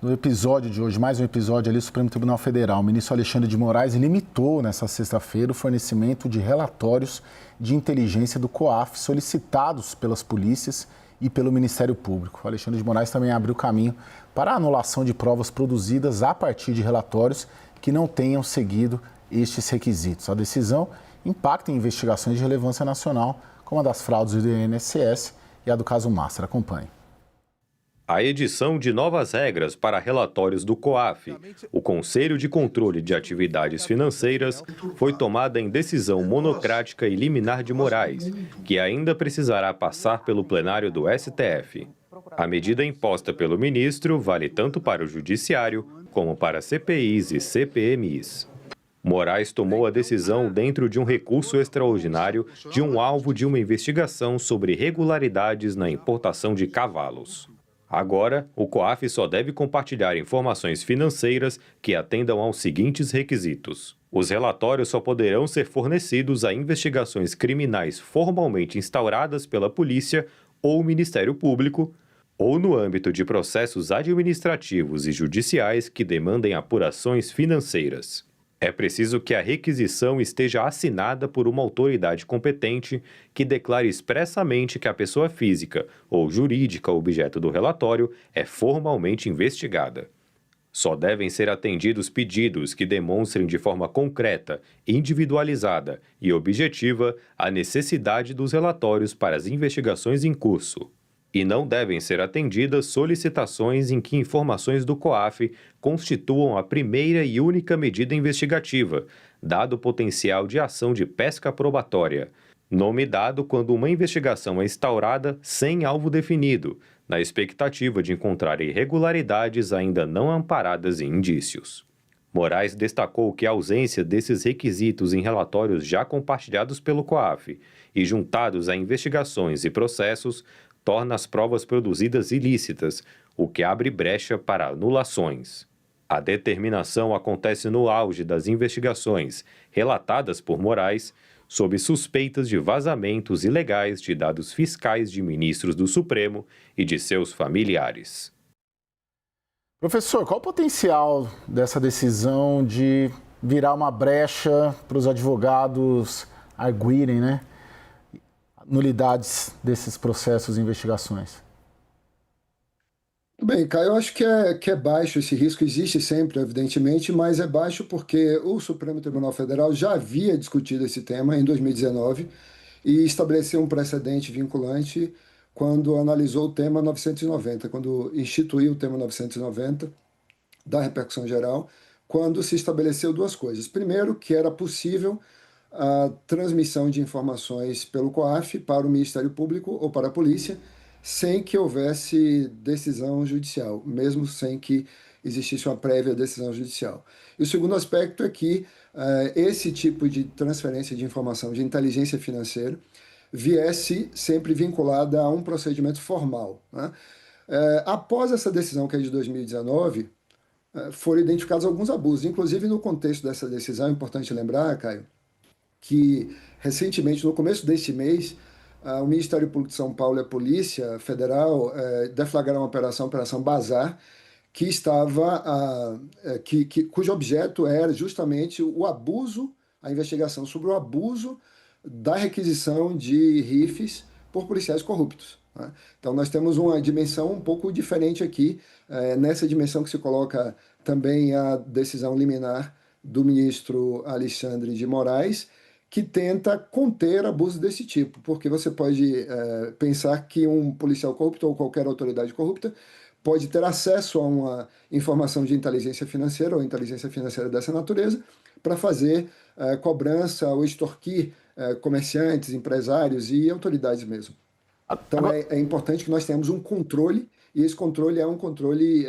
No episódio de hoje, mais um episódio ali do Supremo Tribunal Federal, o ministro Alexandre de Moraes limitou nesta sexta-feira o fornecimento de relatórios de inteligência do COAF solicitados pelas polícias e pelo Ministério Público. O Alexandre de Moraes também abriu caminho para a anulação de provas produzidas a partir de relatórios que não tenham seguido estes requisitos. A decisão impacta em investigações de relevância nacional, como a das fraudes do INSS e a do caso Master. Acompanhe. A edição de novas regras para relatórios do COAF, o Conselho de Controle de Atividades Financeiras, foi tomada em decisão monocrática e liminar de Moraes, que ainda precisará passar pelo plenário do STF. A medida imposta pelo ministro vale tanto para o Judiciário como para CPIs e CPMIs. Moraes tomou a decisão dentro de um recurso extraordinário de um alvo de uma investigação sobre irregularidades na importação de cavalos. Agora, o COAF só deve compartilhar informações financeiras que atendam aos seguintes requisitos. Os relatórios só poderão ser fornecidos a investigações criminais formalmente instauradas pela Polícia ou Ministério Público, ou no âmbito de processos administrativos e judiciais que demandem apurações financeiras. É preciso que a requisição esteja assinada por uma autoridade competente que declare expressamente que a pessoa física ou jurídica objeto do relatório é formalmente investigada. Só devem ser atendidos pedidos que demonstrem de forma concreta, individualizada e objetiva a necessidade dos relatórios para as investigações em curso. E não devem ser atendidas solicitações em que informações do COAF constituam a primeira e única medida investigativa, dado o potencial de ação de pesca probatória, nome dado quando uma investigação é instaurada sem alvo definido, na expectativa de encontrar irregularidades ainda não amparadas em indícios. Moraes destacou que a ausência desses requisitos em relatórios já compartilhados pelo COAF e juntados a investigações e processos torna as provas produzidas ilícitas, o que abre brecha para anulações. A determinação acontece no auge das investigações, relatadas por Moraes, sob suspeitas de vazamentos ilegais de dados fiscais de ministros do Supremo e de seus familiares. Professor, qual o potencial dessa decisão de virar uma brecha para os advogados arguirem, nulidades desses processos e investigações? Bem, Caio, eu acho que é baixo esse risco, existe sempre, evidentemente, mas é baixo porque o Supremo Tribunal Federal já havia discutido esse tema em 2019 e estabeleceu um precedente vinculante quando analisou o tema 990, quando instituiu o tema 990 da repercussão geral, quando se estabeleceu duas coisas. Primeiro, que era possível a transmissão de informações pelo COAF para o Ministério Público ou para a Polícia, sem que houvesse decisão judicial, mesmo sem que existisse uma prévia decisão judicial. E o segundo aspecto é que esse tipo de transferência de informação de inteligência financeira viesse sempre vinculada a um procedimento formal, após essa decisão, que é de 2019, foram identificados alguns abusos, inclusive no contexto dessa decisão, é importante lembrar, Caio, que recentemente, no começo deste mês, o Ministério Público de São Paulo e a Polícia Federal deflagraram a Operação Bazar, que cujo objeto era justamente o abuso, a investigação sobre o abuso da requisição de rifes por policiais corruptos. Então, nós temos uma dimensão um pouco diferente aqui, nessa dimensão que se coloca também a decisão liminar do ministro Alexandre de Moraes, que tenta conter abusos desse tipo, porque você pode pensar que um policial corrupto ou qualquer autoridade corrupta pode ter acesso a uma informação de inteligência financeira ou inteligência financeira dessa natureza para fazer cobrança ou extorquir comerciantes, empresários e autoridades mesmo. Então é importante que nós tenhamos um controle, e esse controle é um controle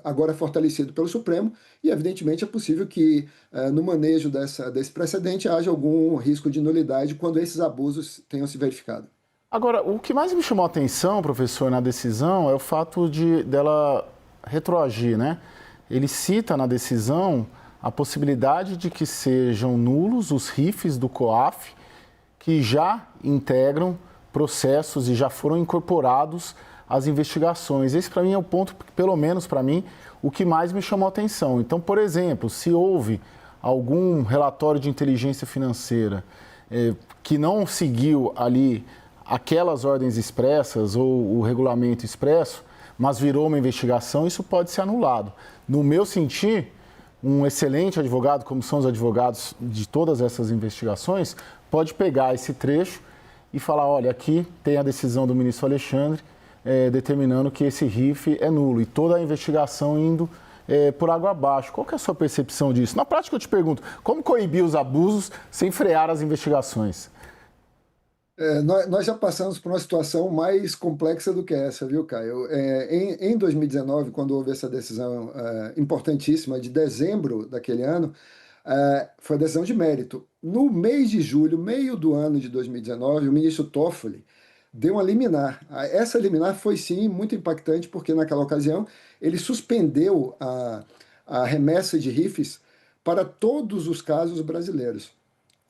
agora fortalecido pelo Supremo, e evidentemente é possível que no manejo desse precedente haja algum risco de nulidade quando esses abusos tenham se verificado. Agora, o que mais me chamou a atenção, professor, na decisão é o fato dela retroagir, Ele cita na decisão a possibilidade de que sejam nulos os rifes do COAF que já integram processos e já foram incorporados as investigações. Esse, para mim, é o ponto, pelo menos para mim, o que mais me chamou a atenção. Então, por exemplo, se houve algum relatório de inteligência financeira que não seguiu ali aquelas ordens expressas ou o regulamento expresso, mas virou uma investigação, isso pode ser anulado. No meu sentir, um excelente advogado, como são os advogados de todas essas investigações, pode pegar esse trecho e falar, olha, aqui tem a decisão do ministro Alexandre determinando que esse RIF é nulo e toda a investigação indo por água abaixo. Qual que é a sua percepção disso? Na prática, eu te pergunto, como coibir os abusos sem frear as investigações? Nós já passamos por uma situação mais complexa do que essa, viu, Caio? Em 2019, quando houve essa decisão importantíssima de dezembro daquele ano, foi a decisão de mérito. No mês de julho, meio do ano de 2019, o ministro Toffoli deu uma liminar. Essa liminar foi, sim, muito impactante, porque naquela ocasião ele suspendeu a remessa de RIFs para todos os casos brasileiros,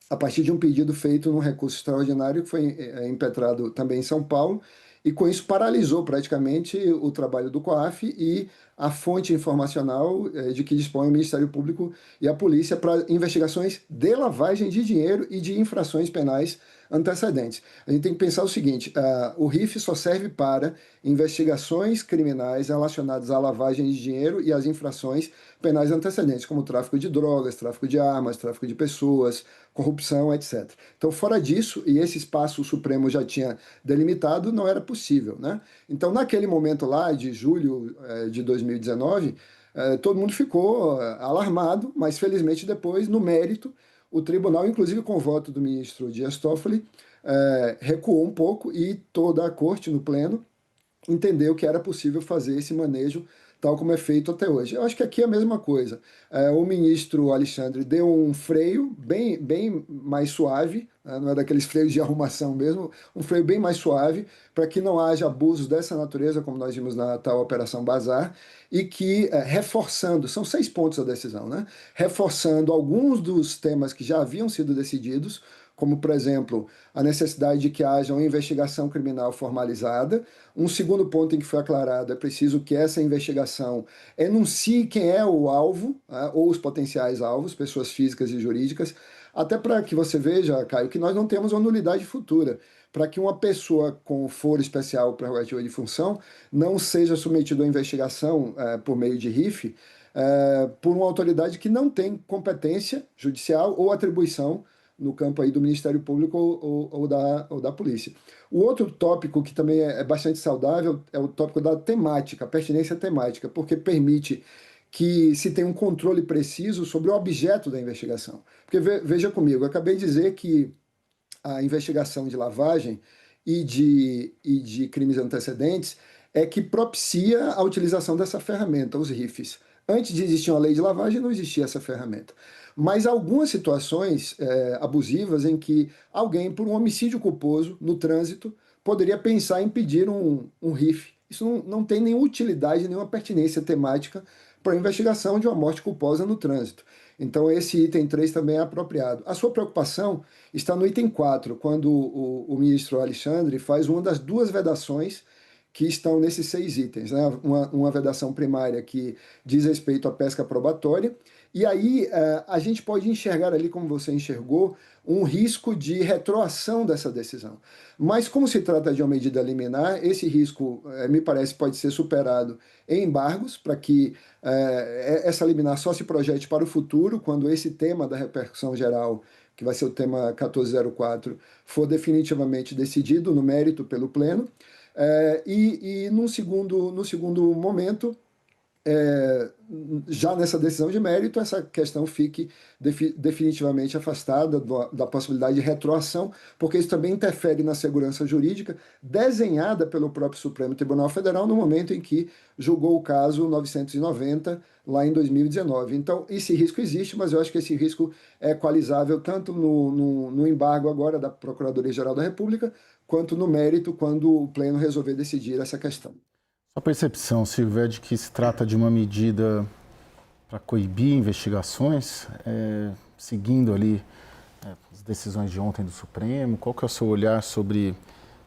a partir de um pedido feito num recurso extraordinário que foi impetrado também em São Paulo, e com isso paralisou praticamente o trabalho do COAF e a fonte informacional de que dispõe o Ministério Público e a polícia para investigações de lavagem de dinheiro e de infrações penais antecedentes. A gente tem que pensar o seguinte, o RIF só serve para investigações criminais relacionadas à lavagem de dinheiro e às infrações penais antecedentes, como tráfico de drogas, tráfico de armas, tráfico de pessoas, corrupção, etc. Então, fora disso, e esse espaço o Supremo já tinha delimitado, não era possível, né? Então, naquele momento lá, de julho de 2019, todo mundo ficou alarmado, mas felizmente depois, no mérito, o tribunal, inclusive com o voto do ministro Dias Toffoli, recuou um pouco e toda a corte, no pleno, entendeu que era possível fazer esse manejo tal como é feito até hoje. Eu acho que aqui é a mesma coisa. O ministro Alexandre deu um freio bem mais suave, não é daqueles freios de arrumação mesmo, um freio bem mais suave, para que não haja abusos dessa natureza, como nós vimos na tal Operação Bazar, e que, reforçando, são 6 pontos a decisão, né? Reforçando alguns dos temas que já haviam sido decididos, como, por exemplo, a necessidade de que haja uma investigação criminal formalizada. Um segundo ponto em que foi aclarado, é preciso que essa investigação enuncie quem é o alvo, ou os potenciais alvos, pessoas físicas e jurídicas, até para que você veja, Caio, que nós não temos uma nulidade futura, para que uma pessoa com foro especial prerrogativa de função não seja submetida a investigação por meio de RIF, por uma autoridade que não tem competência judicial ou atribuição no campo aí do Ministério Público ou da Polícia. O outro tópico que também é bastante saudável é o tópico da temática, pertinência temática, porque permite que se tenha um controle preciso sobre o objeto da investigação. Porque veja comigo, eu acabei de dizer que a investigação de lavagem e de crimes antecedentes é que propicia a utilização dessa ferramenta, os RIFs. Antes de existir uma lei de lavagem, não existia essa ferramenta. Mas há algumas situações abusivas em que alguém, por um homicídio culposo no trânsito, poderia pensar em pedir um RIF. Isso não tem nenhuma utilidade, nenhuma pertinência temática para a investigação de uma morte culposa no trânsito. Então, esse item 3 também é apropriado. A sua preocupação está no item 4, quando o ministro Alexandre faz uma das 2 vedações que estão nesses 6 itens, né? Uma vedação primária que diz respeito à pesca probatória, e aí a gente pode enxergar ali, como você enxergou, um risco de retroação dessa decisão. Mas como se trata de uma medida liminar, esse risco, me parece, pode ser superado em embargos, para que essa liminar só se projete para o futuro, quando esse tema da repercussão geral, que vai ser o tema 1404, for definitivamente decidido no mérito pelo Pleno. E no segundo momento, já nessa decisão de mérito, essa questão fique definitivamente afastada da possibilidade de retroação, porque isso também interfere na segurança jurídica desenhada pelo próprio Supremo Tribunal Federal no momento em que julgou o caso 990, lá em 2019. Então, esse risco existe, mas eu acho que esse risco é equalizável tanto no embargo agora da Procuradoria-Geral da República, quanto no mérito, quando o Pleno resolver decidir essa questão. A percepção, Silvio, é de que se trata de uma medida para coibir investigações, seguindo ali as decisões de ontem do Supremo. Qual que é o seu olhar sobre,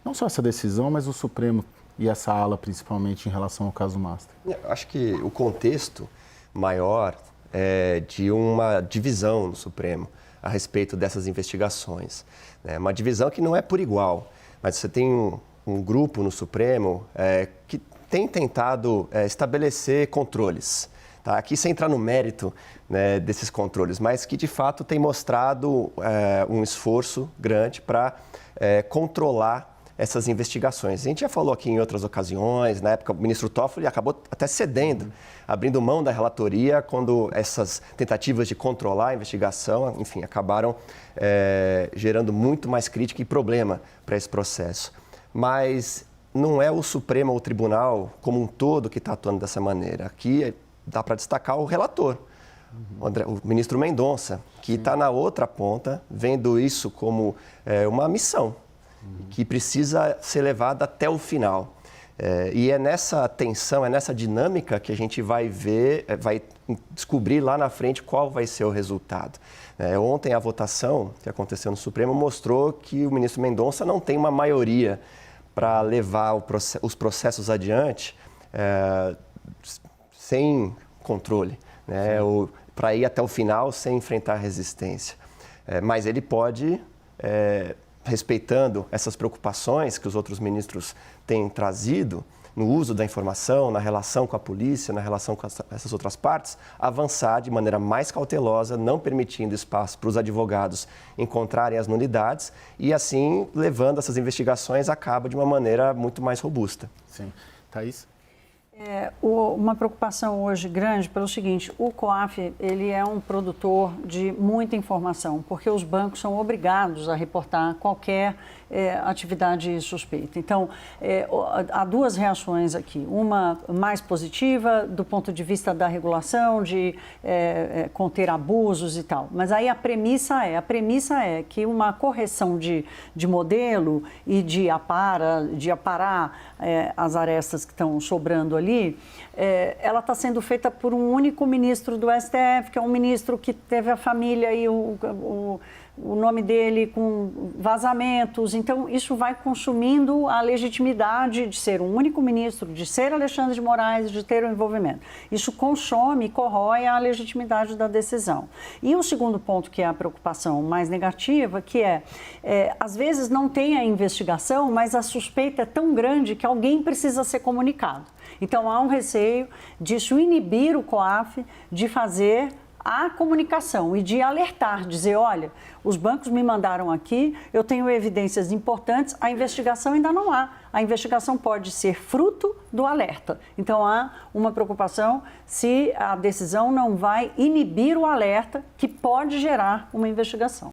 não só essa decisão, mas o Supremo e essa ala, principalmente em relação ao caso Master? Eu acho que o contexto maior é de uma divisão no Supremo a respeito dessas investigações. Uma divisão que não é por igual, mas você tem um grupo no Supremo que tem tentado estabelecer controles. Tá? Aqui sem entrar no mérito, né, desses controles, mas que de fato tem mostrado um esforço grande para controlar essas investigações. A gente já falou aqui em outras ocasiões, na época o ministro Toffoli acabou até cedendo, abrindo mão da relatoria quando essas tentativas de controlar a investigação, enfim, acabaram gerando muito mais crítica e problema para esse processo. Mas não é o Supremo ou o Tribunal como um todo que está atuando dessa maneira. Aqui dá para destacar o relator, o ministro Mendonça, que está na outra ponta, vendo isso como uma missão que precisa ser levada até o final. E é nessa tensão, é nessa dinâmica que a gente vai ver, vai descobrir lá na frente qual vai ser o resultado. Ontem a votação que aconteceu no Supremo mostrou que o ministro Mendonça não tem uma maioria para levar os processos adiante sem controle, né? Ou para ir até o final sem enfrentar resistência. Mas ele pode, respeitando essas preocupações que os outros ministros têm trazido no uso da informação, na relação com a polícia, na relação com essas outras partes, avançar de maneira mais cautelosa, não permitindo espaço para os advogados encontrarem as nulidades e, assim, levando essas investigações a cabo de uma maneira muito mais robusta. Sim. Thaís? Uma preocupação hoje grande pelo seguinte, o COAF ele é um produtor de muita informação, porque os bancos são obrigados a reportar qualquer atividade suspeita. Então, há duas reações aqui, uma mais positiva do ponto de vista da regulação, de conter abusos e tal, mas aí a premissa é que uma correção de modelo e de aparar as arestas que estão sobrando ali, ela está sendo feita por um único ministro do STF, que é um ministro que teve a família e o nome dele com vazamentos. Então, isso vai consumindo a legitimidade de ser um único ministro, de ser Alexandre de Moraes, de ter o envolvimento. Isso consome e corrói a legitimidade da decisão. E o segundo ponto, que é a preocupação mais negativa, que às vezes não tem a investigação, mas a suspeita é tão grande que alguém precisa ser comunicado. Então, há um receio disso inibir o COAF de fazer a comunicação e de alertar, dizer, olha, os bancos me mandaram aqui, eu tenho evidências importantes, a investigação ainda não há. A investigação pode ser fruto do alerta. Então, há uma preocupação se a decisão não vai inibir o alerta que pode gerar uma investigação.